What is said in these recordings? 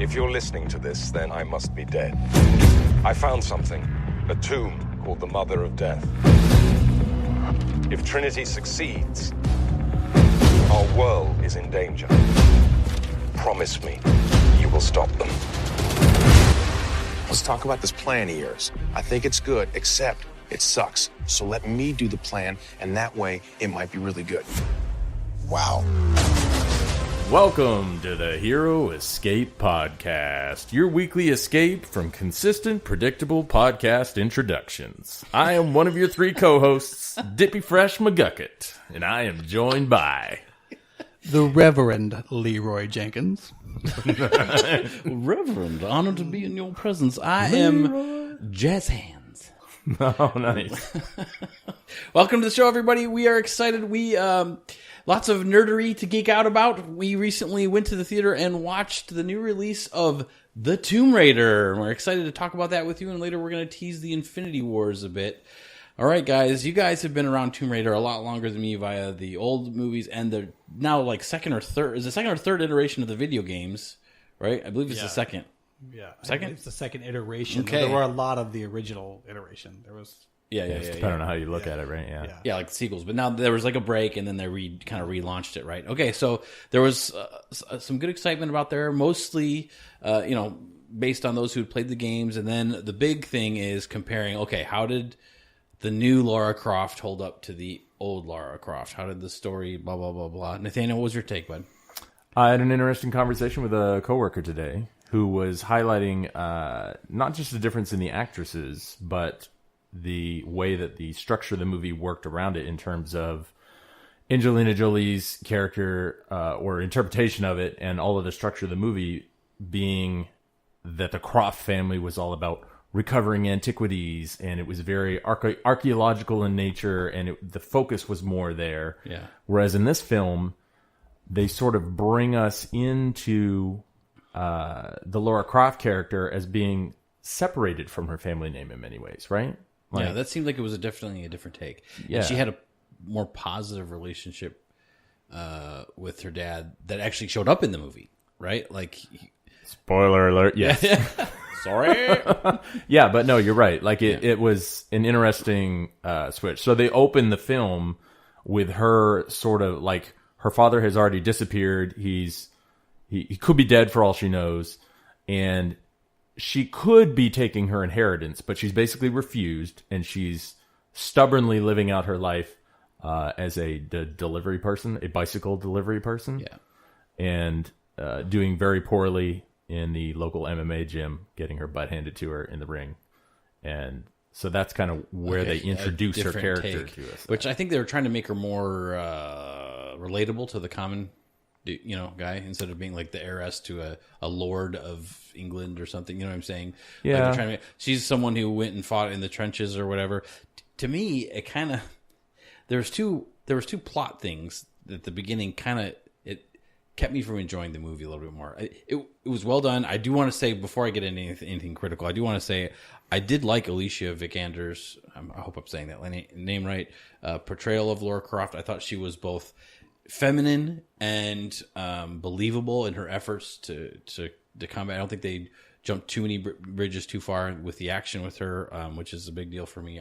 If you're listening to this, then I must be dead. I found something. A tomb called the Mother of Death. If Trinity succeeds, our world is in danger. Promise me you will stop them. Let's talk about this plan of yours. I think it's good, except it sucks. So let me do the plan, and that way it might be really good. Wow. Welcome to the Hero Escape Podcast, your weekly escape from consistent, predictable podcast introductions. I am one of your three co-hosts, Dippy Fresh McGucket, and I am joined by... the Reverend Leroy Jenkins. Reverend, honored to be in your presence. I am Jazz Hands. Oh, nice. Welcome to the show, everybody. We are excited. We lots of nerdery to geek out about. We recently went to the theater and watched the new release of The Tomb Raider. We're excited to talk about that with you, and later we're going to tease the Infinity Wars a bit. All right, guys, you guys have been around Tomb Raider a lot longer than me via the old movies and the now like second or third iteration of the video games, right? I believe it's the second. Yeah, Second? It's the second iteration. Okay. There were a lot of the original iteration. There was Yeah. Depending on how you look at it, right? Yeah. Yeah, like the sequels. But now there was like a break, and then they kind of relaunched it, right? Okay, so there was some good excitement about there, mostly, based on those who had played the games. And then the big thing is comparing, okay, how did the new Lara Croft hold up to the old Lara Croft? How did the story, blah, blah, blah, blah. Nathaniel, what was your take, bud? I had an interesting conversation with a coworker today who was highlighting not just the difference in the actresses, but the way that the structure of the movie worked around it in terms of Angelina Jolie's character or interpretation of it, and all of the structure of the movie being that the Croft family was all about recovering antiquities, and it was very archaeological in nature, and the focus was more there. Yeah. Whereas in this film, they sort of bring us into the Lara Croft character as being separated from her family name in many ways, right? Yeah, that seemed like it was definitely a different take. Yeah. And she had a more positive relationship with her dad that actually showed up in the movie, right? Like, Spoiler alert, yes. sorry. Yeah, but no, you're right. Like it was an interesting switch. So they open the film with her sort of like her father has already disappeared. He could be dead for all she knows, and she could be taking her inheritance, but she's basically refused, and she's stubbornly living out her life as a delivery person, a bicycle delivery person. Yeah. And doing very poorly in the local MMA gym, getting her butt handed to her in the ring. And so that's kind of where they introduce her character to us. Which I think they were trying to make her more relatable to the common guy, instead of being like the heiress to a lord of England or something. You know what I'm saying? Yeah. Like they're she's someone who went and fought in the trenches or whatever. To me, it kind of there was two plot things at the beginning. Kind of it kept me from enjoying the movie a little bit more. It was well done. I do want to say, before I get into anything critical, I do want to say I did like Alicia Vikanders. I hope I'm saying that name right. Portrayal of Lara Croft. I thought she was both feminine and believable in her efforts to combat. I don't think they jumped too many bridges too far with the action with her, which is a big deal for me.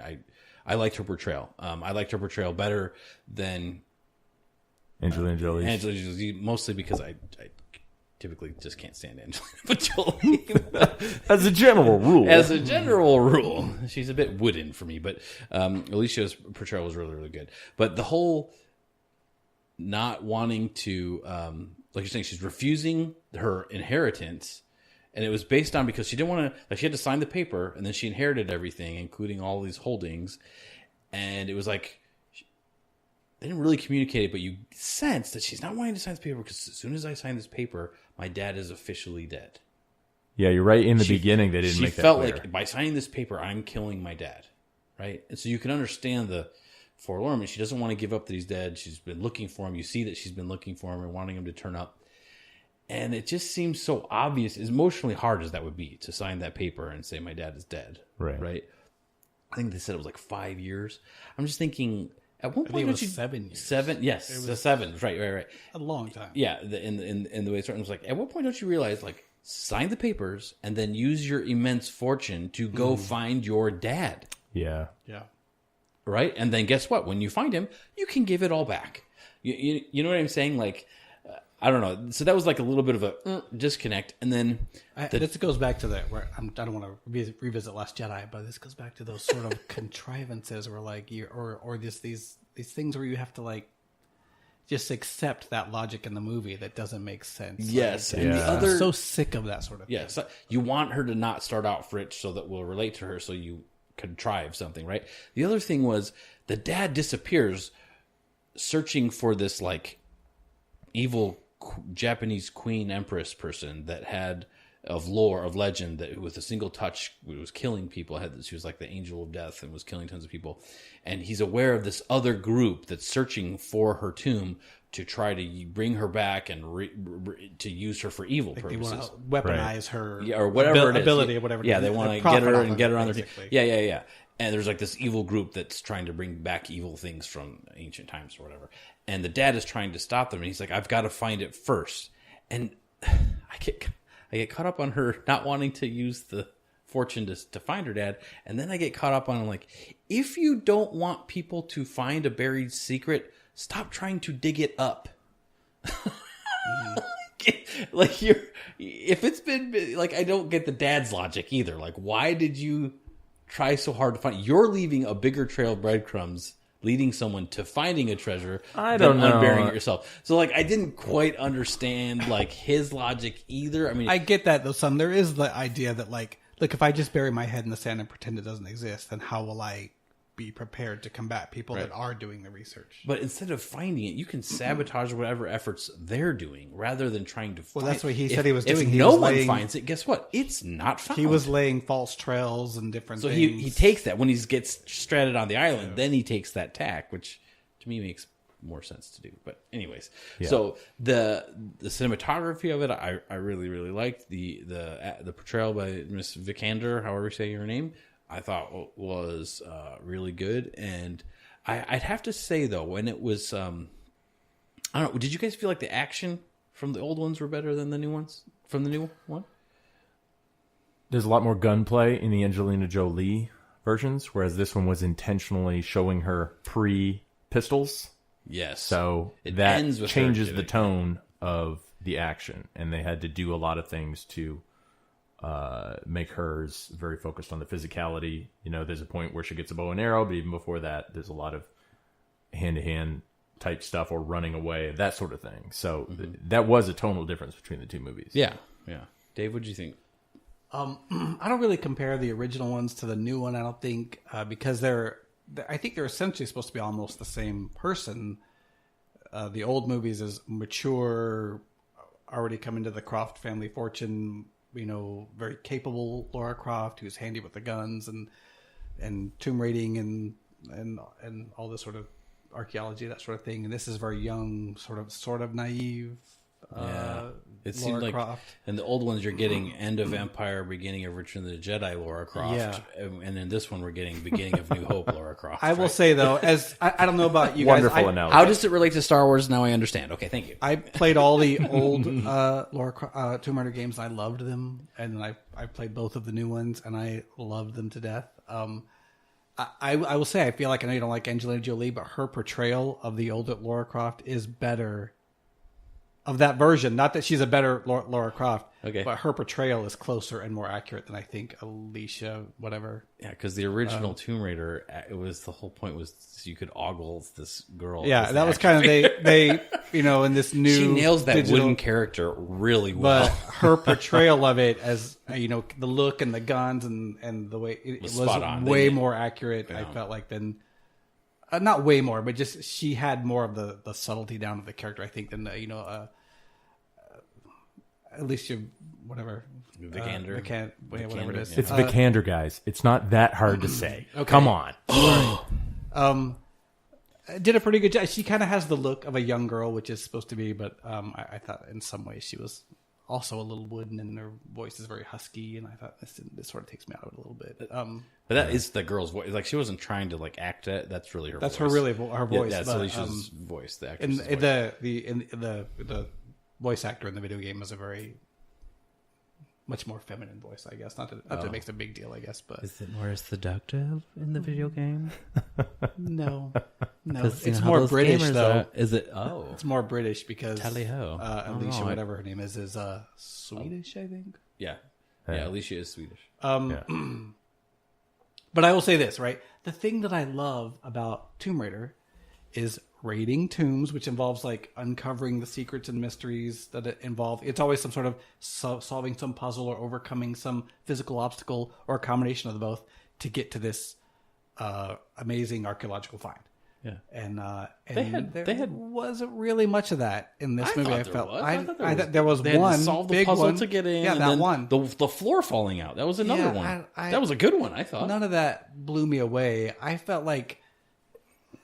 I liked her portrayal. I liked her portrayal better than Angelina Jolie. Mostly because I typically just can't stand Angelina Jolie. As a general rule. She's a bit wooden for me, but Alicia's portrayal was really, really good. But the whole not wanting to, like you're saying, she's refusing her inheritance, and it was based on because she didn't want to, like, she had to sign the paper, and then she inherited everything, including all these holdings, and it was like, they didn't really communicate it, but you sense that she's not wanting to sign this paper because as soon as I sign this paper, my dad is officially dead. Yeah, you're right. In the beginning, they didn't make that clear. She felt like, by signing this paper, I'm killing my dad, right? And so you can understand the forlorn. She doesn't want to give up that he's dead. She's been looking for him. You see that she's been looking for him and wanting him to turn up. And it just seems so obvious, as emotionally hard as that would be, to sign that paper and say, my dad is dead. Right. Right? I think they said it was like 5 years. I'm just thinking, At one I think point, it don't was you 7 years. 7? Yes, the 7. Right. A long time. Yeah, in the way it's written, it was like, at what point don't you realize, like, sign the papers and then use your immense fortune to go find your dad, Yeah. Yeah. right? And then guess what? When you find him, you can give it all back. You know what I'm saying? Like, I don't know. So that was like a little bit of a disconnect. And then This goes back to that where I don't want to revisit Last Jedi, but this goes back to those sort of contrivances where like these things where you have to like just accept that logic in the movie that doesn't make sense. yes, Like, and the Yeah. other I'm so sick of that sort of thing. yes, you want her to not start out rich so that we'll relate to her, so you contrive something, right? The other thing was the dad disappears searching for this like evil Japanese queen empress person that had of lore of legend that with a single touch was killing people. She was like the angel of death and was killing tons of people. And he's aware of this other group that's searching for her tomb to try to bring her back and to use her for evil They purposes. want to weaponize her Yeah, or whatever it is. ability or whatever. Yeah, they want to get her and get her on their team. basically. Yeah. And there's like this evil group that's trying to bring back evil things from ancient times or whatever. And the dad is trying to stop them. And he's like, I've got to find it first. And I get caught up on her not wanting to use the fortune to find her dad. And then I get caught up on like, if you don't want people to find a buried secret, stop trying to dig it up. Like if it's been like, I don't get the dad's logic either. Like, why did you try so hard to find? You're leaving a bigger trail of breadcrumbs, leading someone to finding a treasure. I don't know. Unburying it yourself. So like, I didn't quite understand like his logic either. I mean, I get that though. There is the idea that like, look, if I just bury my head in the sand and pretend it doesn't exist, then how will I be prepared to combat people that are doing the research? but instead of finding it, you can sabotage whatever efforts they're doing rather than trying to. Well, find that's what he if, said he was if doing. He no was one laying- finds it, guess what? It's not found. He was laying false trails and different So things. he takes that when he gets stranded on the island, then he takes that tack, which to me makes more sense to do. But anyways, so the cinematography of it, I really really liked the portrayal by Miss Vikander, however you say your name. I thought was really good, and I'd have to say though, when it was, I don't know, did you guys feel like the action from the old ones were better than the new ones from the new one? There's a lot more gunplay in the Angelina Jolie versions, whereas this one was intentionally showing her pre-pistols. Yes. So It that ends with her changes the getting- tone of the action, and they had to do a lot of things to make hers very focused on the physicality. You know, there's a point where she gets a bow and arrow, but even before that, there's a lot of hand-to-hand type stuff or running away, that sort of thing. So that was a tonal difference between the two movies. Yeah. Dave, what did you think? I don't really compare the original ones to the new one. I don't think because I think they're essentially supposed to be almost the same person. The old movies is mature, already come into the Croft family fortune. You know, very capable Lara Croft who's handy with the guns and tomb raiding and all this sort of archaeology, that sort of thing. And this is very young, sort of naive. It seemed Lara like Croft. in the old ones you're getting end of Empire, beginning of Return of the Jedi Lara Croft, Yeah. and in this one we're getting beginning of New Hope Lara Croft. I will right? say though, as I don't know about you Wonderful guys, analogy. How does it relate to Star Wars? Now I understand. Okay, thank you. I played all the old Tomb Raider games. And I loved them, and I played both of the new ones, and I loved them to death. I will say I feel like I know you don't like Angelina Jolie, but her portrayal of the older Lara Croft is better. Of that version, not that she's a better Lara Croft, Okay. but her portrayal is closer and more accurate than I think Alicia, whatever. Yeah, because the original Tomb Raider, it was the whole point was you could ogle this girl. Yeah, as that the was actor. kind of they in this new She nails that digital, wooden character really but well. her portrayal of it as the look and the guns and the way it Was was spot on. way They- more accurate. I felt like than not way more, but just she had more of the subtlety down of the character. I think than at least whatever Vikander. whatever it is. It's Vikander, guys. It's not that hard to say. Come on. Did a pretty good job. She kind of has the look of a young girl, which is supposed to be, but I thought in some ways she was also a little wooden, and her voice is very husky. And I thought this sort of takes me out of it a little bit. But that is the girl's voice. Like she wasn't trying to like act it. That's really her. That's voice. her voice. Yeah, that's but, Alicia's voice. The and actress's voice. the voice actor in the video game is a very much more feminine voice, I guess. Not that it makes a big deal, I guess. But Is it more seductive in the video game? no, Because it's more British though. Is it? Oh, It's more British because Tally-ho. Alicia, Oh, whatever her name is Swedish, I think. yeah. Yeah, Alicia is Swedish. But I will say this, right? The thing that I love about Tomb Raider is raiding tombs, which involves like uncovering the secrets and mysteries that it involve. It's always some sort of solving some puzzle or overcoming some physical obstacle or a combination of the both to get to this amazing archaeological find. Yeah. And They had wasn't really much of that in this movie. I felt I thought there was they had one to solve the big puzzle one to get in. Yeah, and that then one. The floor falling out. That was another Yeah, one. I- that was a good one. I thought. None of that blew me away. I felt like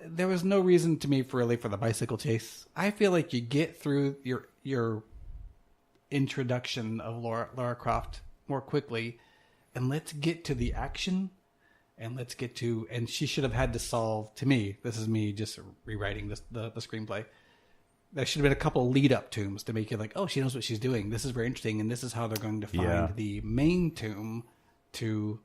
there was no reason to me for the bicycle chase. I feel like you get through your introduction of Lara Croft more quickly, and let's get to the action, and and she should have had to solve. To me, this is me just rewriting the screenplay. There should have been a couple lead up tombs to make it like, oh, she knows what she's doing. This is very interesting, and this is how they're going to find the main tomb to.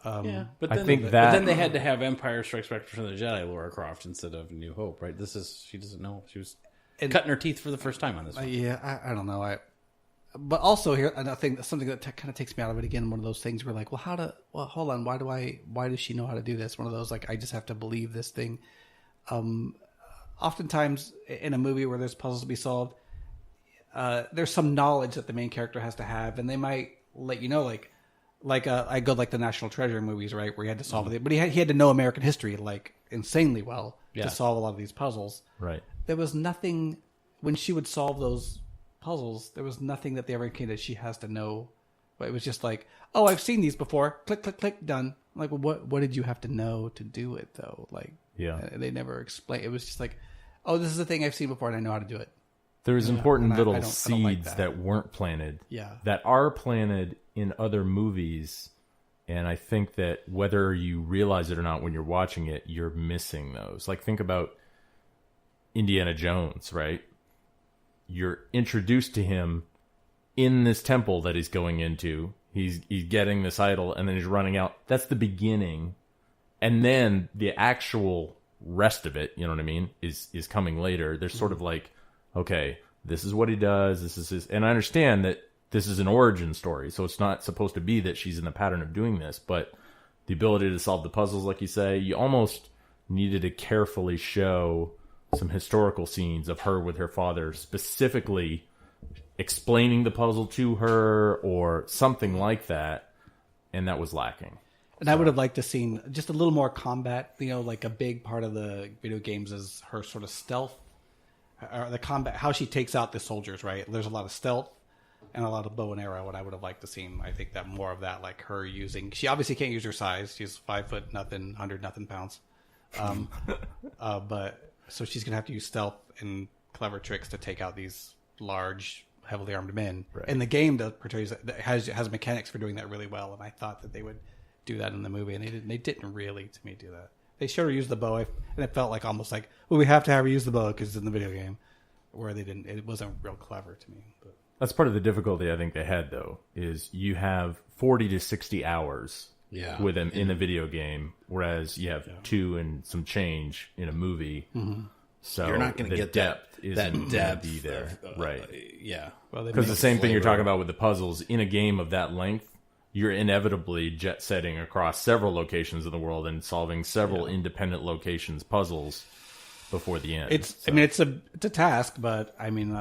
Yeah, but I then, think but that- then they had to have Empire Strikes Back from the Jedi Lara Croft instead of New Hope, right? She doesn't know. She was cutting her teeth for the first time on this one. Yeah, I don't know. But also here, and I think that's something that kind of takes me out of it again. One of those things where like, hold on, why does she know how to do this? One of those like, I just have to believe this thing. Oftentimes in a movie where there's puzzles to be solved, there's some knowledge that the main character has to have, and they might let you know, I go like the National Treasure movies, right, where he had to solve it, but he had to know American history like insanely well to solve a lot of these puzzles. Right. There was nothing when she would solve those puzzles. There was nothing that they ever indicated she has to know. But it was just like, oh, I've seen these before. Click, click, click, done. I'm like, well, what did you have to know to do it though? Like, they never explained. It was just like, oh, this is a thing I've seen before and I know how to do it. There's important and little I don't seeds like that. that weren't planted. Yeah. That are planted in other movies. And I think that whether you realize it or not when you're watching it, you're missing those. Like, think about Indiana Jones, right? You're introduced to him in this temple that he's going into. He's getting this idol, and then he's running out. That's the beginning. And then the actual rest of it, you know what I mean, is coming later. There's sort of like, okay, this is what he does. This is his, and I understand that this is an origin story, so it's not supposed to be that she's in the pattern of doing this, but the ability to solve the puzzles, like you say, you almost needed to carefully show some historical scenes of her with her father, specifically explaining the puzzle to her or something like that, and that was lacking. And I would have liked to seen just a little more combat. You know, like a big part of the video games is her sort of stealth, or the combat, how she takes out the soldiers. Right, there's a lot of stealth and a lot of bow and arrow. What I would have liked to seen, I think that more of that, like her using. She obviously can't use her size. She's 5 foot nothing, 100 nothing pounds. But so she's gonna have to use stealth and clever tricks to take out these large, heavily armed men. Right. And the game portrays that has mechanics for doing that really well. And I thought that they would do that in the movie, and they didn't really, to me, do that. They showed her use the bow, and it felt like almost like, well, we have to have her use the bow because it's in the video game, where they didn't. It wasn't real clever to me. But That's part of the difficulty I think they had, though, is you have 40 to 60 hours with them in a video game, whereas you have 2 and some change in a movie. Mm-hmm. So you're not going to get depth that depth be there, right? Yeah, well, because the same thing you're talking about with the puzzles in a game of that length, you're inevitably jet setting across several locations of the world and solving several independent locations puzzles before the end. I mean, it's a task, but I mean,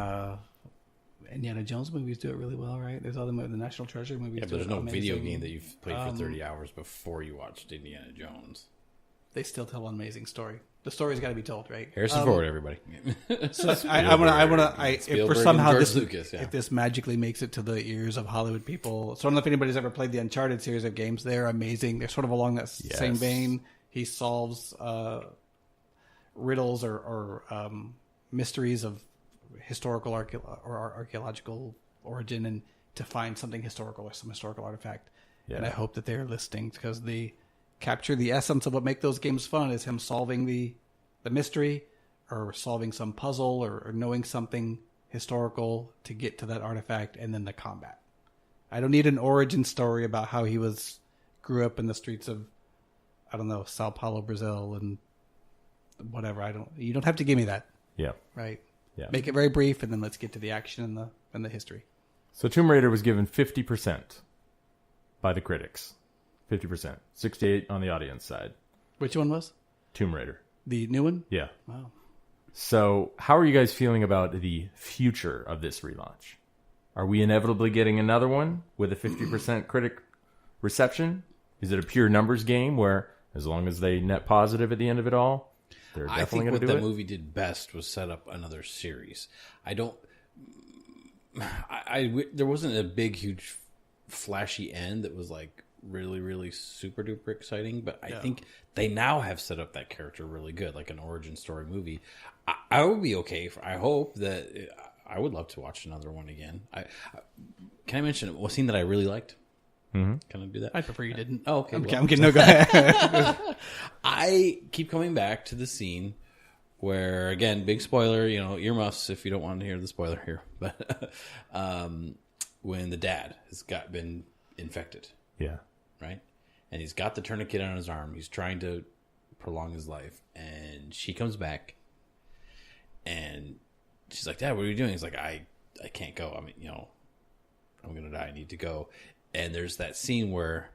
Indiana Jones movies do it really well, right? There's other the National Treasure movies. Yeah, but do there's it no amazing. video game that you've played for 30 hours before you watched Indiana Jones. They still tell an amazing story. The story's got to be told, right? Harrison Ford, everybody. So if for somehow George this, Lucas, if this magically makes it to the ears of Hollywood people, so I don't know if anybody's ever played the Uncharted series of games. They're amazing. They're sort of along that same vein. He solves riddles or mysteries of historical or archaeological origin and to find something historical or some historical artifact. Yeah. And I hope that they're listening, because the essence of what make those games fun is him solving the mystery or solving some puzzle or knowing something historical to get to that artifact, and then the combat. I don't need an origin story about how he grew up in the streets of, I don't know, Sao Paulo, Brazil, and whatever. You don't have to give me that. Yeah. Right. Yeah. Make it very brief, and then let's get to the action and the history. So Tomb Raider was given 50% by the critics. 50%. 68 on the audience side. Which one was? Tomb Raider. The new one? Yeah. Wow. So how are you guys feeling about the future of this relaunch? Are we inevitably getting another one with a 50% critic reception? Is it a pure numbers game where as long as they net positive at the end of it all, they're definitely going to do it? I think what the movie did best was set up another series. There wasn't a big, huge, flashy end that was like really, really super duper exciting, but I think they now have set up that character really good, like an origin story movie. I would be okay. I hope that I would love to watch another one again. Can I mention a scene that I really liked? Mm-hmm. Can I do that? I prefer you didn't. Oh, okay. I'm kidding. No, go ahead. I keep coming back to the scene where, again, big spoiler, earmuffs if you don't want to hear the spoiler here, but when the dad has been infected. Yeah. Right? And he's got the tourniquet on his arm. He's trying to prolong his life. And she comes back and she's like, Dad, what are you doing? He's like, I can't go. I mean, I'm going to die. I need to go. And there's that scene where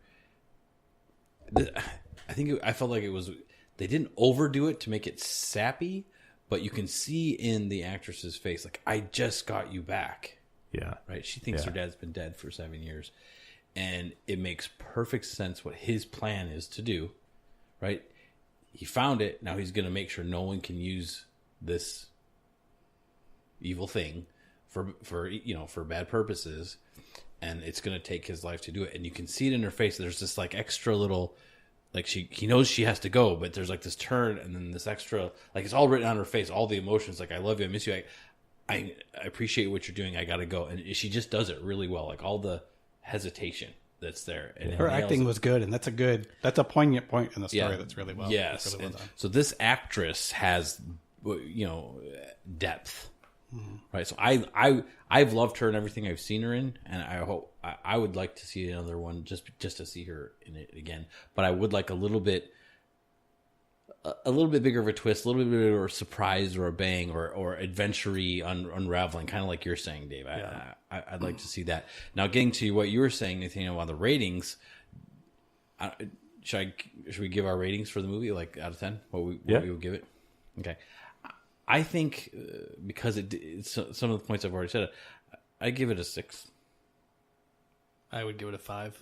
I felt like they didn't overdo it to make it sappy, but you can see in the actress's face, like, I just got you back. Yeah. Right? She thinks her dad's been dead for 7 years. And it makes perfect sense what his plan is to do, right? He found it. Now he's going to make sure no one can use this evil thing for bad purposes. And it's going to take his life to do it. And you can see it in her face. There's this like extra little, like he knows she has to go, but there's like this turn and then this extra, like it's all written on her face. All the emotions, like I love you, I miss you, I appreciate what you're doing. I got to go. And she just does it really well. Like all the hesitation that's there. And her acting was good, and that's a poignant point in the story that's really well. Yes. Really well done. So this actress has, depth. Mm-hmm. Right. So I've loved her in everything I've seen her in, and I hope I would like to see another one just to see her in it again. But I would like a little bit bigger of a twist, a little bit bigger of a surprise or a bang or adventure-y unraveling, kind of like you're saying, Dave. I'd like to see that. Now, getting to what you were saying, Nathaniel, on the ratings, should we give our ratings for the movie, like out of 10? What we would give it? Okay. I think because it's some of the points I've already said, I give it a 6. I would give it a 5.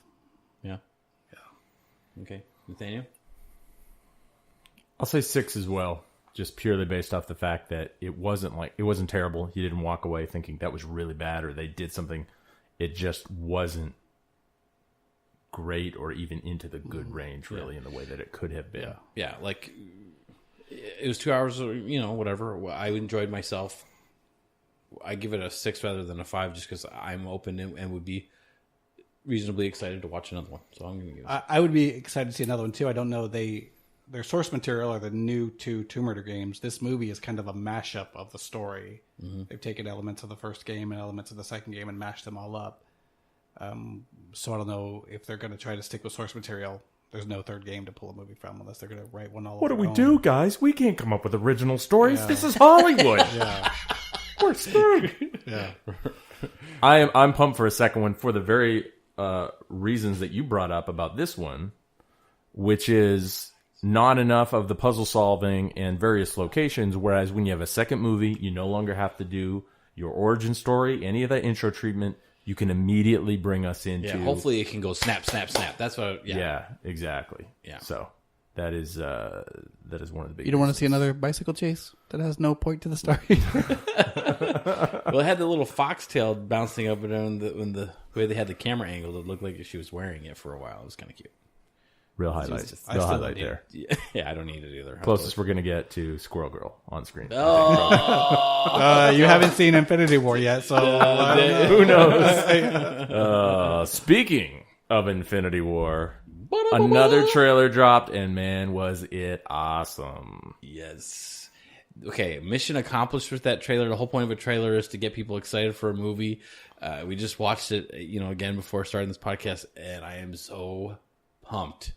Yeah. Yeah. Okay. Nathaniel? I'll say 6 as well, just purely based off the fact that it wasn't terrible. You didn't walk away thinking that was really bad or they did something. It just wasn't great or even into the good range, really, in the way that it could have been. Yeah, like it was 2 hours, whatever. I enjoyed myself. I give it a 6 rather than a 5 just because I'm open and would be reasonably excited to watch another one. So I'm going to give it I would be excited to see another one, too. I don't know. Their source material are the new 2 Tomb Raider games. This movie is kind of a mashup of the story. Mm-hmm. They've taken elements of the first game and elements of the second game and mashed them all up. So I don't know if they're going to try to stick with source material. There's no third game to pull a movie from unless they're going to write one all over. What do we do, guys? We can't come up with original stories. Yeah. This is Hollywood. Yeah. We're screwed. Yeah. I'm pumped for a second one for the very reasons that you brought up about this one, which is not enough of the puzzle solving and various locations, whereas when you have a second movie, you no longer have to do your origin story, any of that intro treatment. You can immediately bring us into... Yeah, hopefully it can go snap, snap, snap. That's what... Yeah, exactly. Yeah. So that is one of the big... You don't want to see another bicycle chase that has no point to the story? Well, it had the little foxtail bouncing up and down when the way they had the camera angle. It looked like she was wearing it for a while. It was kind of cute. Real highlight. just- Real highlight there. Yeah, I don't need it either. Closest we're gonna get to Squirrel Girl on screen. Oh, You haven't seen Infinity War yet, so Who knows? Speaking of Infinity War, another trailer dropped, and man, was it awesome! yes. Okay, mission accomplished with that trailer. The whole point of a trailer is to get people excited for a movie. We just watched it, again before starting this podcast, and I am so pumped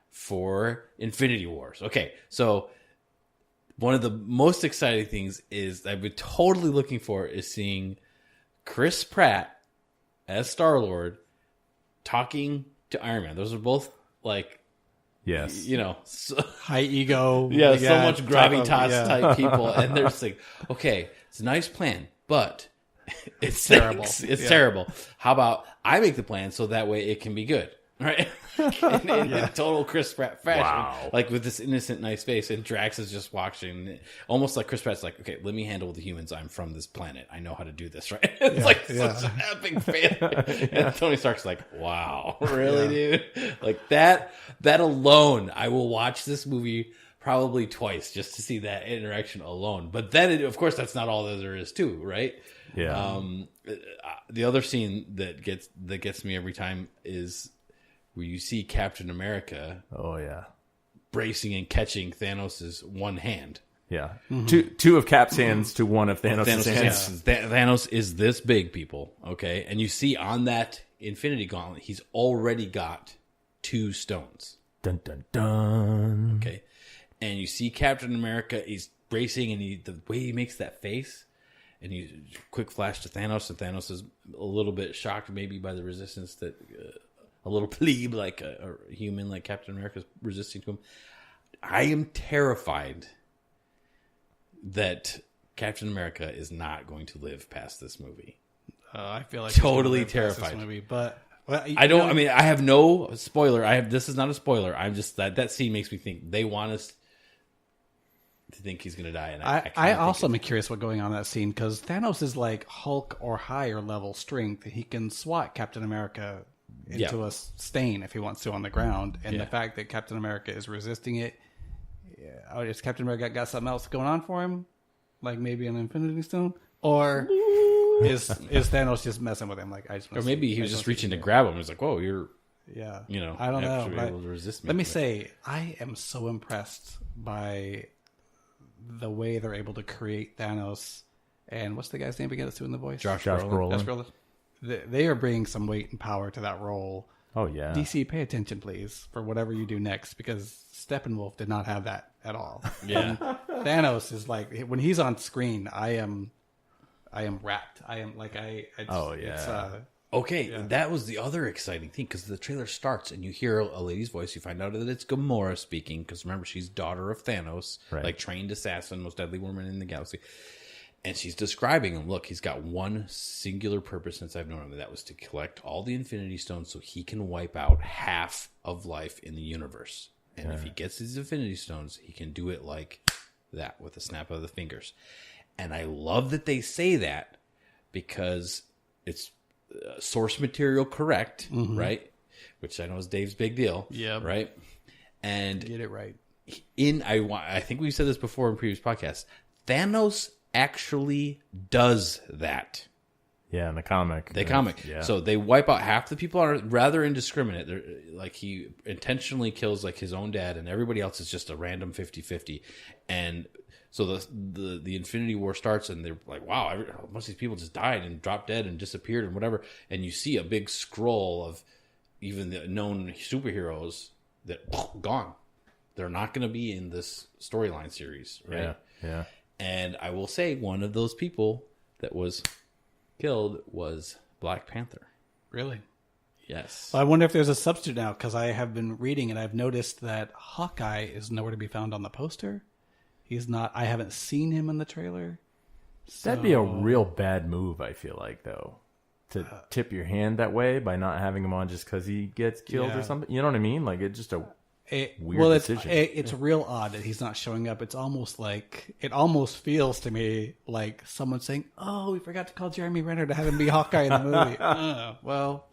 for Infinity Wars. Okay, so one of the most exciting things is I've been totally looking for is seeing Chris Pratt as Star-Lord talking to Iron Man. Those are both like, Yes, high ego. so much gravitas type people, and they're just like, okay, it's a nice plan, but it's terrible. It's terrible. How about I make the plan so that way it can be good, right? in total Chris Pratt fashion, like with this innocent, nice face, and Drax is just watching, almost like Chris Pratt's like, okay, let me handle the humans. I'm from this planet. I know how to do this, right? It's such an epic failure. And Tony Stark's like, wow, really, dude? Like that alone, I will watch this movie probably twice just to see that interaction alone. But then, of course, that's not all that there is too, right? yeah. The other scene that gets me every time is where you see Captain America Oh yeah, bracing and catching Thanos' one hand. yeah. Two of Cap's hands to one of Thanos' hands. Thanos is this big, people, okay? And you see on that Infinity Gauntlet, he's already got 2 stones, Dun dun dun. okay? And you see Captain America, he's bracing, and the way he makes that face, and you quick flash to Thanos, and Thanos is a little bit shocked maybe by the resistance that a little plebe like a human like Captain America is resisting to him. I am terrified that Captain America is not going to live past this movie. I feel like Totally he's gonna live past terrified. this movie, but well, I don't. I mean, I have no spoiler. This is not a spoiler. I'm just that scene makes me think they want us to think he's going to die. And I also am curious what's going on in that scene because Thanos is like Hulk or higher level strength. He can swat Captain America into a stain if he wants to on the ground, and the fact that Captain America is resisting it. Is Captain America got something else going on for him, like maybe an Infinity Stone, or is Thanos just messing with him? Like or maybe he was just reaching to grab him. He's like, "Whoa, you're." Yeah, I don't know. actually able to resist me. Let me say, I am so impressed by the way they're able to create Thanos. And what's the guy's name again that's doing the voice? Josh Brolin. Josh Brolin. They are bringing some weight and power to that role. Oh yeah. DC, pay attention, please, for whatever you do next, because Steppenwolf did not have that at all. Yeah. Thanos is like, when he's on screen, I am wrapped. I am like, Oh, yeah. Okay, that was the other exciting thing, because the trailer starts and you hear a lady's voice. You find out that it's Gamora speaking, because remember, she's daughter of Thanos, Right. like trained assassin, most deadly woman in the galaxy. And she's describing him. Look, he's got one singular purpose since I've known him, and that was to collect all the Infinity Stones so he can wipe out half of life in the universe. And if he gets these Infinity Stones, he can do it like that with a snap of the fingers. And I love that they say that, because it's source material correct, right? Which I know is Dave's big deal, right? And Get it right. I think we've said this before in previous podcasts. Thanos actually does that. Yeah, in the comic. Yeah. So they wipe out half the people are rather indiscriminate. They're, like, he intentionally kills like his own dad, and everybody else is just a random 50-50. And so the Infinity War starts, and they're like, wow, most of these people just died and dropped dead and disappeared and whatever. And you see a big scroll of even the known superheroes that gone. They're not going to be in this storyline series, right? Yeah. And I will say, one of those people that was killed was Black Panther. Really? Yes. Well, I wonder if there's a substitute now, because I have been reading and I've noticed that Hawkeye is nowhere to be found on the poster. He's not. I haven't seen him in the trailer. That'd be a real bad move, I feel like, though. To tip your hand that way by not having him on just because he gets killed or something. You know what I mean? Like, it's just a weird decision. It's real odd that he's not showing up. It's almost like, it almost feels to me like someone saying, "Oh, we forgot to call Jeremy Renner to have him be Hawkeye in the movie." Well,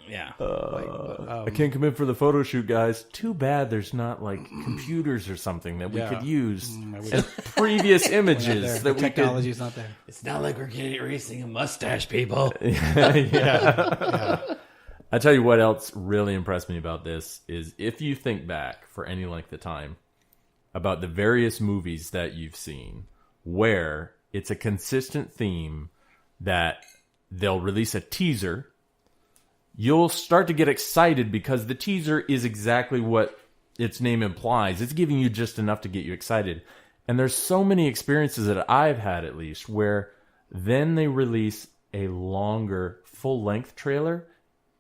Yeah. I can't come in for the photo shoot, guys. Too bad there's not like computers or something that we could use as previous images. The That technology's not there. It's not like we're getting erasing a mustache, people. I tell you what else really impressed me about this is if you think back for any length of time about the various movies that you've seen where it's a consistent theme that they'll release a teaser, you'll start to get excited because the teaser is exactly what its name implies. It's giving you just enough to get you excited. And there's so many experiences that I've had, at least, where then they release a longer, full-length trailer,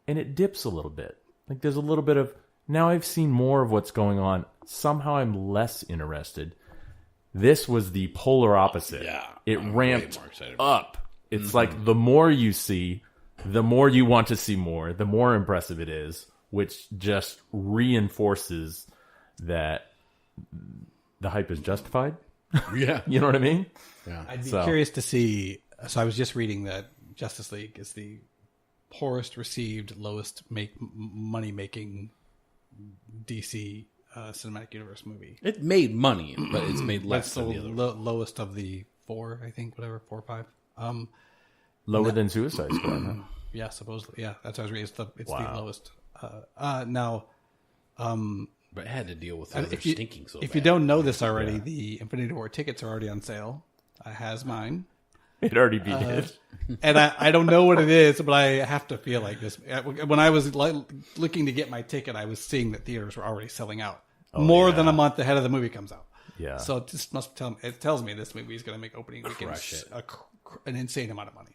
and it dips a little bit. Like, there's a little bit of, now I've seen more of what's going on. Somehow I'm less interested. This was the polar opposite. Yeah, it I'm ramped way more excited. up. It's like the more you see, the more you want to see more, the more impressive it is, which just reinforces that the hype is justified. Yeah. You know what I mean? Yeah. I'd be curious to see. So I was just reading that Justice League is the poorest received, lowest money making DC cinematic universe movie. It made money, but it's made less That's than the the other. lowest of the four, I think, whatever, 4 or 5. Lower than Suicide Squad. Huh? Yeah, supposedly. Yeah, that's what I was reading. It's Wow. the lowest. Now, But it had to deal with the other if you, stinking so if bad. you don't know this already, the Infinity War tickets are already on sale. I has mine. It already beat it. And I don't know what it is, but I have to feel like this. When I was looking to get my ticket, I was seeing that theaters were already selling out more than a month ahead of the movie comes out. Yeah. So it just it tells me this movie is going to make opening weekend an insane amount of money.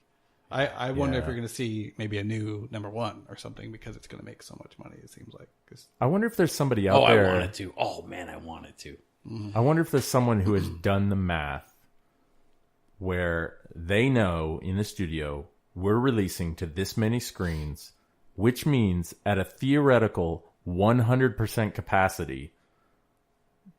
I wonder if Yeah. you're going to see maybe a new number one or something because it's going to make so much money. It seems like. 'Cause I wonder if there's somebody out I there. wanted to. Oh, man, I wanted to. I wonder if there's someone who has done the math where they know in the studio we're releasing to this many screens, which means at a theoretical 100% capacity,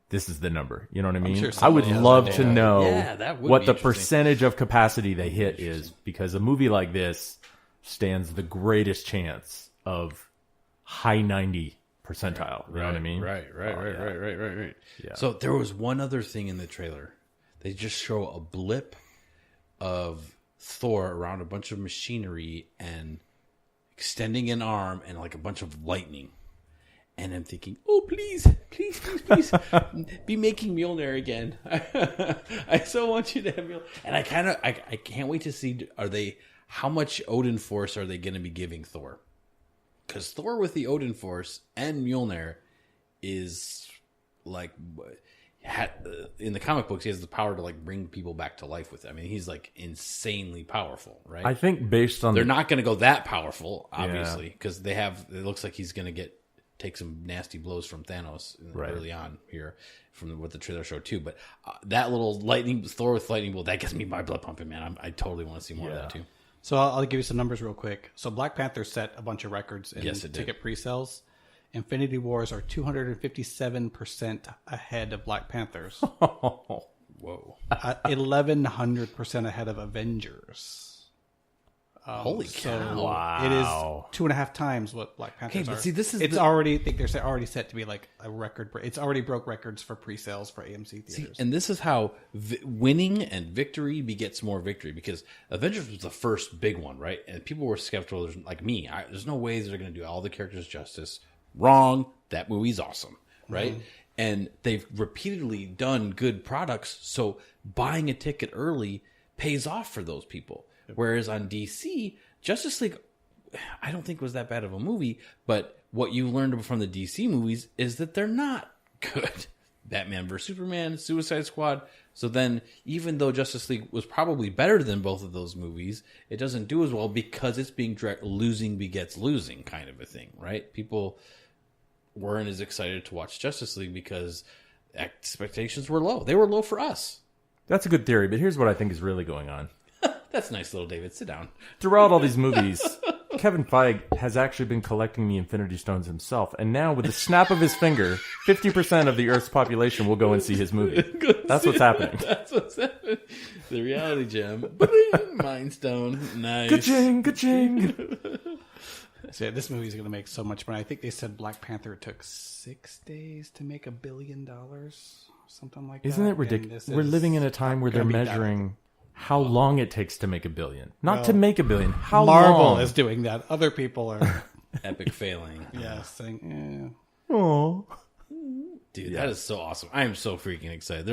this is the number. You know what I mean? sure I would somebody has love that to data. know Yeah, that would what be the interesting. percentage of capacity they hit is, because a movie like this stands the greatest chance of high 90 percentile. You know what I mean? Right. Yeah. So there was one other thing in the trailer. They just show a blip of Thor around a bunch of machinery and extending an arm and like a bunch of lightning. And I'm thinking, oh, please, be making Mjolnir again. I so want you to have Mjolnir. And I can't wait to see, how much Odin Force are they going to be giving Thor? Because Thor with the Odin Force and Mjolnir is like, in the comic books, he has the power to like bring people back to life with it. I mean, he's like insanely powerful, right? I think based on They're not going to go that powerful, obviously, because it looks like he's going to take some nasty blows from Thanos early on here from what the trailer showed too. But that little Thor with lightning bolt, that gets me my blood pumping, man. I totally want to see more of that too. So I'll give you some numbers real quick. So Black Panther set a bunch of records in Yes, it did. ticket pre-sales. Infinity Wars are 257% ahead of Black Panthers. Whoa. 1,100% ahead of Avengers. Holy cow. Wow. It is 2.5 times what Black Panthers but are. see, this is it's the- already, I think they're already set to be like a record. It's already broke records for pre-sales for AMC theaters. And this is how winning and victory begets more victory, because Avengers was the first big one, right? And people were skeptical. There's, like me, there's no way they're going to do all the characters justice. Wrong. That movie's awesome, right? And they've repeatedly done good products, so buying a ticket early pays off for those people. Whereas on DC, Justice League, I don't think was that bad of a movie, but what you learned from the DC movies is that they're not good. Batman vs. Superman, Suicide Squad. So then, even though Justice League was probably better than both of those movies, it doesn't do as well because it's being losing begets losing kind of a thing, right? People weren't as excited to watch Justice League because expectations were low. They were low for us. That's a good theory, but here's what I think is really going on. That's nice, little David. Sit down. Throughout all these movies, Kevin Feige has actually been collecting the Infinity Stones himself, and now with the snap of his finger, 50% of the Earth's population will go and see his movie. That's what's happening. That's what's happening. The reality gem. Mind Stone. Nice. Ka-ching, ka-ching. So yeah, this movie's going to make so much money. I think they said Black Panther took 6 days to make $1 billion, something like that. Isn't it ridiculous? We're living in a time where they're measuring how long it takes to make $1 billion. Not to make $1 billion. How Marvel long? is doing that. Other people are Epic failing. saying, Oh. Dude, that is so awesome. I am so freaking excited.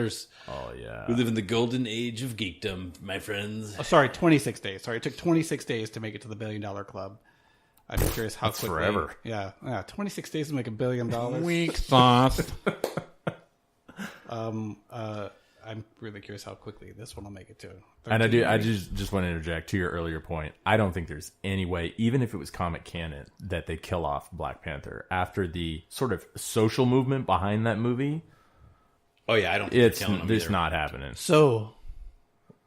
Oh, yeah. We live in the golden age of geekdom, my friends. Oh, sorry, 26 days. Sorry, it took 26 days to make it to the $1 billion club. I'm curious how That's quickly. forever. Yeah, 26 days to make $1 billion. Weak sauce. I'm really curious how quickly this one will make it to. And I just want to interject to your earlier point. I don't think there's any way, even if it was comic canon, that they kill off Black Panther after the sort of social movement behind that movie. Oh yeah, I don't think It's they're killing him either. not happening. So,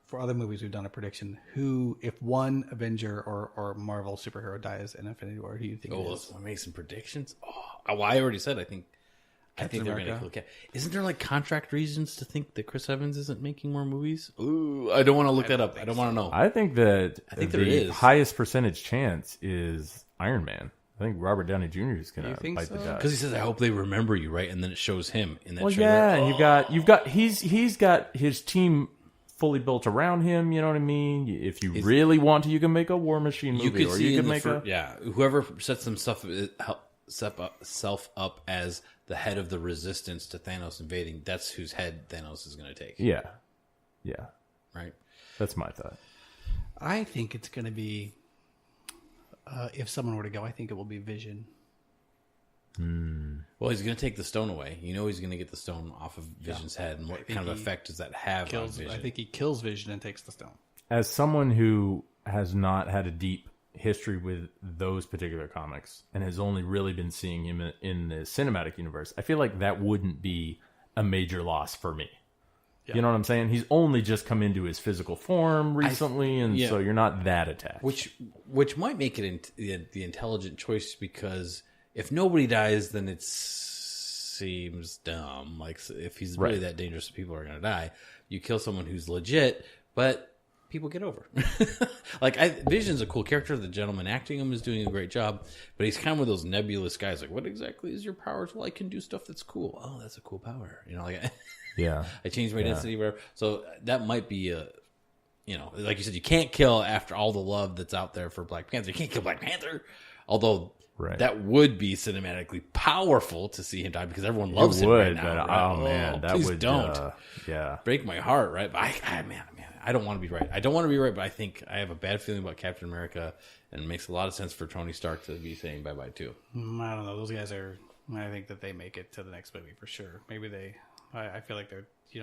for other movies, we've done a prediction. Who, if one Avenger or Marvel superhero dies in Infinity War, who do you think Oh, it let's is? make some predictions. Oh, well, I already said I think they're going to America? kill Cap. Isn't there like contract reasons to think that Chris Evans isn't making more movies? Ooh, I don't want to look that up. I don't want to know. I think that think the there is. highest percentage chance is Iron Man. I think Robert Downey Jr. is going You to think bite the so? dust. Because he says, "I hope they remember you," right? And then it shows him in that Well, trailer. yeah, and you've got he's got his team fully built around him. You know what I mean? If you really want to, you can make a War Machine movie, You could or see you in can the make a yeah, whoever sets themself self up as the head of the resistance to Thanos invading. That's whose head Thanos is going to take. yeah. Right. That's my thought. I think it's going to be, if someone were to go, I think it will be Vision. Well, he's going to take the stone away. You know, he's going to get the stone off of Vision's head, and what kind of effect does that have on Vision? I think he kills Vision and takes the stone. As someone who has not had a deep history with those particular comics and has only really been seeing him in the cinematic universe, I feel like that wouldn't be a major loss for me. Yeah. You know what I'm saying? He's only just come into his physical form recently, so you're not that attached. Which might make it the intelligent choice, because if nobody dies, then it seems dumb. Like, if he's really that dangerous, people are going to die. You kill someone who's legit, but people get over. Vision's a cool character. The gentleman acting him is doing a great job, but he's kind of one of those nebulous guys. Like, what exactly is your powers? Well, I can do stuff that's cool. Oh, that's a cool power. You know, like yeah, I changed my density, whatever. So that might be a, you know, like you said, you can't kill after all the love that's out there for Black Panther. You can't kill Black Panther, although. Right. That would be cinematically powerful to see him die, because everyone loves him right now. But, right? oh man, that please would don't. Yeah, Break my heart, right? But man, I don't want to be right. I don't want to be right, but I think I have a bad feeling about Captain America, and it makes a lot of sense for Tony Stark to be saying bye-bye too. I don't know. Those guys are. I think that they make it to the next movie for sure. Maybe they. I feel like they're. I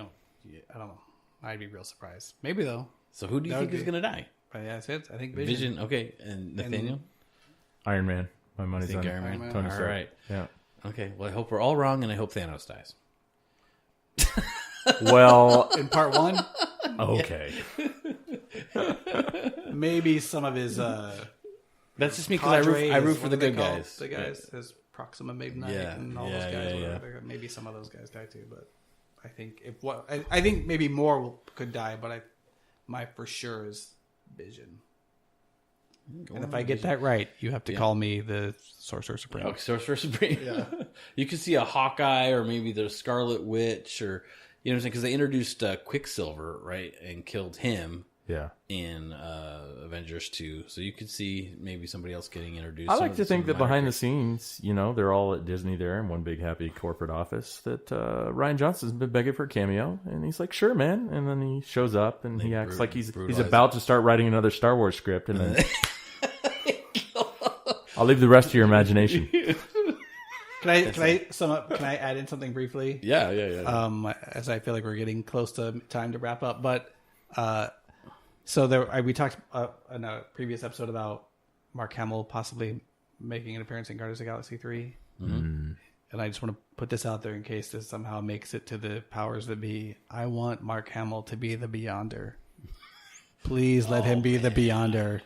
don't know. I'd be real surprised. Maybe though. So who do you think is going to die? But yeah, that's it. I think Vision. Okay, and Nathaniel. Iron Man. My money's on Iron Man. Tony All Stark. right. Yeah. Okay. Well, I hope we're all wrong, and I hope Thanos dies. Well, In part one, okay. maybe some of his. That's just me, because I root for the good guys. The guys, his Proxima Midnight Yeah, and all yeah, those guys. yeah. Maybe some of those guys die too, but I think I think maybe more could die, but my for sure is Vision. And if I get that right, you have to call me the Sorcerer Supreme. Oh, Sorcerer Supreme. Yeah. You could see a Hawkeye, or maybe the Scarlet Witch, or, you know what I'm saying? Because they introduced Quicksilver, right, and killed him. Yeah. In Avengers 2. So you could see maybe somebody else getting introduced. I like to think that behind the scenes, they're all at Disney there in one big happy corporate office, that Ryan Johnson's been begging for a cameo, and he's like, sure, man. And then he shows up and he acts like he's about to start writing another Star Wars script, and then I'll leave the rest to your imagination. Can I sum up? Can I add in something briefly? Yeah. As I feel like we're getting close to time to wrap up, but so we talked in a previous episode about Mark Hamill possibly making an appearance in Guardians of the Galaxy 3. Mm-hmm. And I just want to put this out there in case this somehow makes it to the powers that be. I want Mark Hamill to be the Beyonder. Please let him be the Beyonder.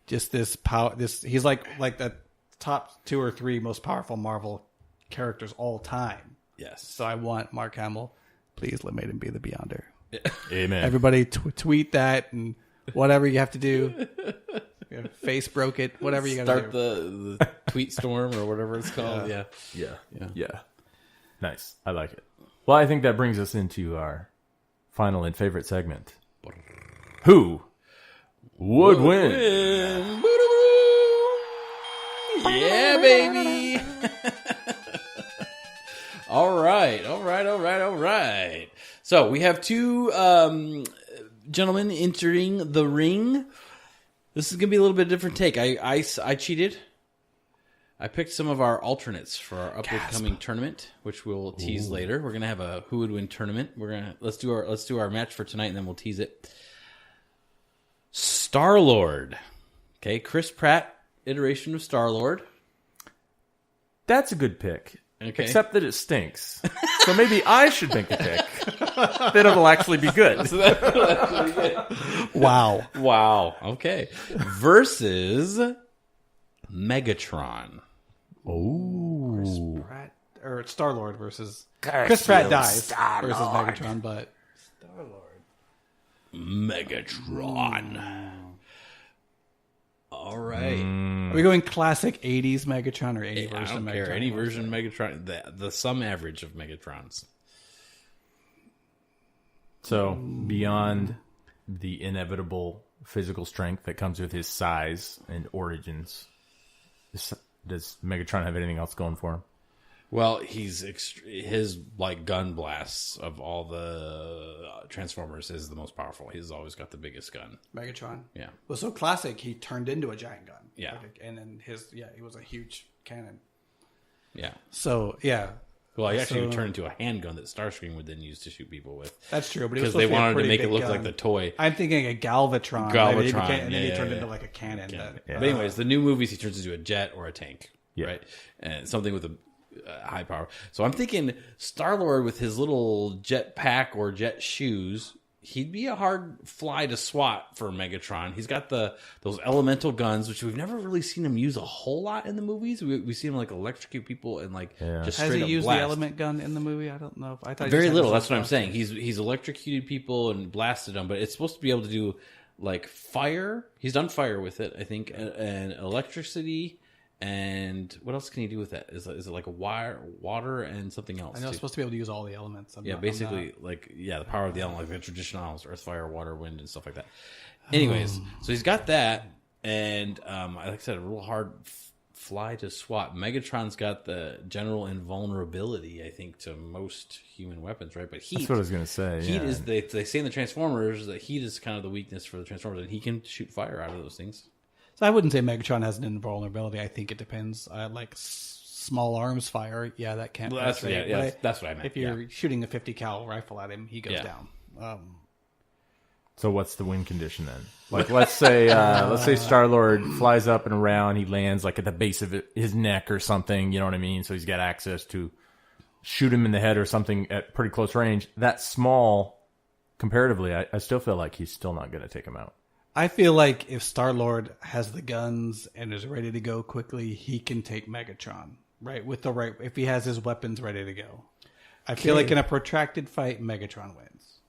Just this power. He's like the top 2 or 3 most powerful Marvel characters all time. Yes. So I want Mark Hamill. Please let him be the Beyonder. Amen. Everybody tweet that and whatever you have to do. Face broke it. Whatever you got to Start the tweet storm or whatever it's called. Yeah. Nice. I like it. Well, I think that brings us into our final and favorite segment. Who would win? Yeah, baby. All right. So we have two gentlemen entering the ring. This is going to be a little bit different take. I cheated. I picked some of our alternates for our upcoming tournament, which we'll tease later. We're going to have a who would win tournament. Let's do our match for tonight, and then we'll tease it. Star-Lord. Okay, Chris Pratt iteration of Star-Lord. That's a good pick. Okay. Except that it stinks. So maybe I should make a pick. Then it'll actually be good. Wow. Okay. Versus Megatron. Oh. Pratt, or Star-Lord versus Chris Pratt dies versus Megatron, but Megatron. All right. Are we going classic 80s Megatron or 80 I version don't Megatron? care. Any version of Megatron. The sum average of Megatrons. So beyond the inevitable physical strength that comes with his size and origins, does Megatron have anything else going for him? Well, his like gun blasts of all the Transformers is the most powerful. He's always got the biggest gun. Megatron. Yeah. Well, so classic, he turned into a giant gun. Yeah. And then he was a huge cannon. Yeah. So, yeah. Well, he actually turned into a handgun that Starscream would then use to shoot people with. That's true, but because they wanted to make it look like the toy. I'm thinking a Galvatron. And then he turned into like a cannon. But anyways, the new movies, he turns into a jet or a tank. Yeah. Right? And something with a high power. So I'm thinking Star-Lord with his little jet pack or jet shoes, he'd be a hard fly to swat for Megatron. He's got those elemental guns, which we've never really seen him use a whole lot in the movies. We see him like electrocute people and like just straight Has he up used blast. the element gun in the movie? I don't know. I thought Very little. That's what I'm saying. He's electrocuted people and blasted them, but it's supposed to be able to do like fire. He's done fire with it, I think, and electricity. And what else can you do with that? Is it like a water, and something else? I know it's supposed to be able to use all the elements. Basically, the power of the element, like the traditional elements, earth, fire, water, wind, and stuff like that. Anyways, so he's got that, and like I said, a real hard fly to swat. Megatron's got the general invulnerability, I think, to most human weapons, right? But heat. That's what I was going to say. Heat is, they say in the Transformers that heat is kind of the weakness for the Transformers, and he can shoot fire out of those things. So I wouldn't say Megatron has an invulnerability. I think it depends. Like small arms fire, that can't. Well, that's what I meant. If you're shooting a 50 cal rifle at him, he goes down. So what's the win condition then? Like let's say Star-Lord flies up and around, he lands like at the base of his neck or something. You know what I mean? So he's got access to shoot him in the head or something at pretty close range. That small, comparatively, I still feel like he's still not going to take him out. I feel like if Star-Lord has the guns and is ready to go quickly, he can take Megatron, right? If he has his weapons ready to go. I feel like in a protracted fight, Megatron wins.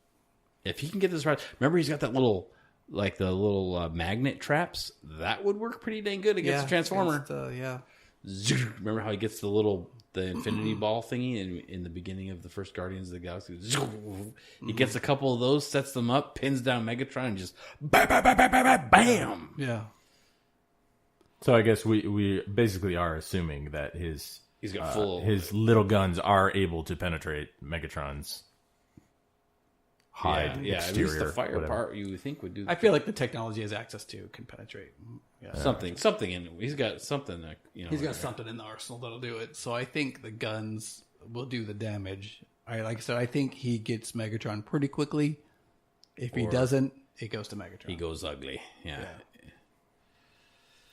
If he can get this right, remember he's got that little, like the little magnet traps? That would work pretty dang good against a Transformer. Remember how he gets the Infinity Ball thingy in the beginning of the first Guardians of the Galaxy? He gets a couple of those, sets them up, pins down Megatron, and just bam! Yeah. So I guess we basically are assuming that his little guns are able to penetrate Megatron's hide exterior. At least the fire part you would think would do. I feel like the technology he has access to can penetrate. Yeah. Something in him. He's got something that, he's got something in the arsenal that'll do it. So I think the guns will do the damage. Like I said, I think he gets Megatron pretty quickly. If he doesn't, it goes to Megatron. He goes ugly. Yeah.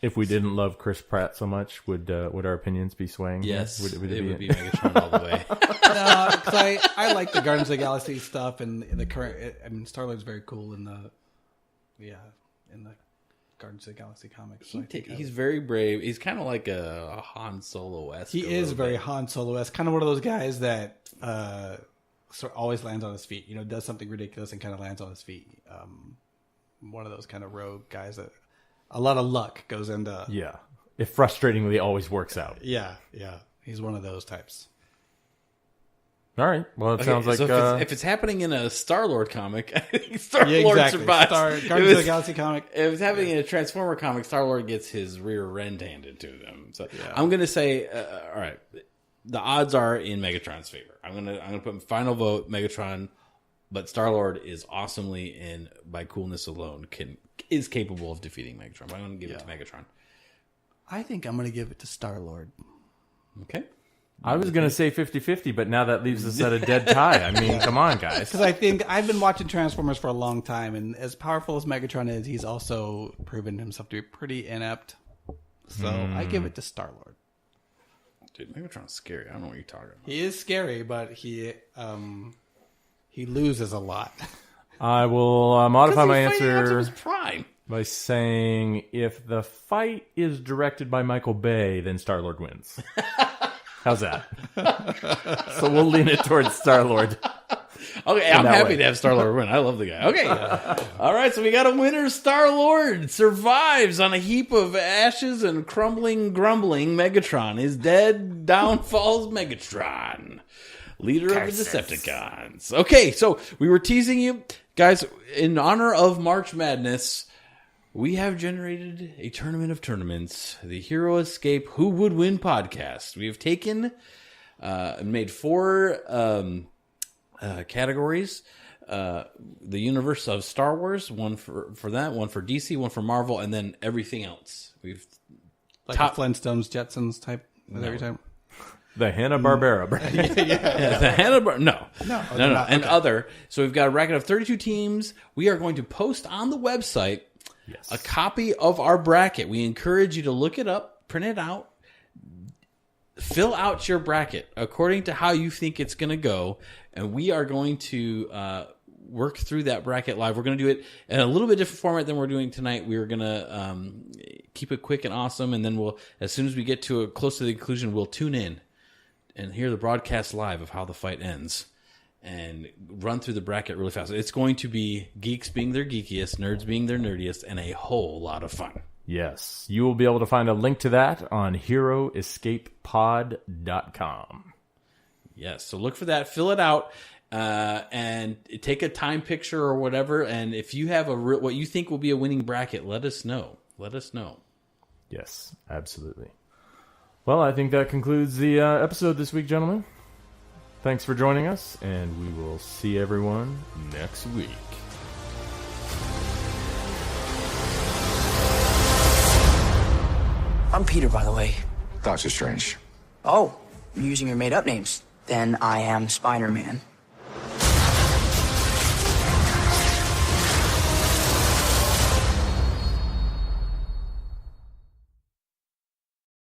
If we didn't love Chris Pratt so much, would our opinions be swaying? Yes, would it would be Megatron all the way. No, because I like the Guardians of the Galaxy stuff and the current. I mean, Star-Lord's very cool in the Guardians of the Galaxy comics. So He's very brave. He's kind of like a Han Solo-esque. He is very Han Solo-esque. Kind of one of those guys that always lands on his feet. Does something ridiculous and kind of lands on his feet. One of those kind of rogue guys that a lot of luck goes into. Yeah. It frustratingly always works out. Yeah. He's one of those types. All right. Well, it sounds like... So if it's happening in a Star-Lord comic, I think Star-Lord exactly. survives. Guardians of the Galaxy comic. If it's happening in a Transformer comic, Star-Lord gets his rear end handed to them. So I'm going to say, all right, the odds are in Megatron's favor. I'm gonna put my final vote Megatron, but Star-Lord is awesomely and by coolness alone is capable of defeating Megatron. But I'm going to give it to Megatron. I think I'm going to give it to Star-Lord. Okay. I was going to say 50-50, but now that leaves us at a dead tie. I mean, come on, guys. Because I think I've been watching Transformers for a long time, and as powerful as Megatron is, he's also proven himself to be pretty inept. So I give it to Star-Lord. Dude, Megatron's scary. I don't know what you're talking about. He is scary, but he loses a lot. I will modify my Optimus answer Prime. by saying if the fight is directed by Michael Bay, then Star-Lord wins. How's that? So we'll lean it towards Star-Lord. Okay, I'm happy to have Star-Lord win. I love the guy. Okay. All right, so we got a winner. Star-Lord survives on a heap of ashes and grumbling Megatron is dead. Down falls Megatron, leader of the Decepticons. Okay, so we were teasing you. Guys, in honor of March Madness, we have generated a tournament of tournaments, the Hero Escape Who Would Win podcast. We have taken and made 4 categories. The universe of Star Wars, one for that, one for DC, one for Marvel, and then everything else. We've Like the Flintstones, Jetsons type every time. The Hanna-Barbera brand. the Hanna-Barbera. No. Okay. And other. So we've got a bracket of 32 teams. We are going to post on the website a copy of our bracket. We encourage you to look it up, print it out, fill out your bracket according to how you think it's going to go, and we are going to work through that bracket live. We're going to do it in a little bit different format than we're doing tonight. We're going to keep it quick and awesome, and then we'll, as soon as we get to close to the conclusion, we'll tune in and hear the broadcast live of how the fight ends and run through the bracket really fast. It's going to be geeks being their geekiest, nerds being their nerdiest, and a whole lot of fun. Yes. You will be able to find a link to that on heroescapepod.com. Yes, so look for that, fill it out, and take a time picture or whatever, and if you have what you think will be a winning bracket, let us know. Let us know. Yes, absolutely. Well, I think that concludes the episode this week, gentlemen. Thanks for joining us, and we will see everyone next week. I'm Peter, by the way. Doctor Strange. Oh, you're using your made-up names. Then I am Spider-Man.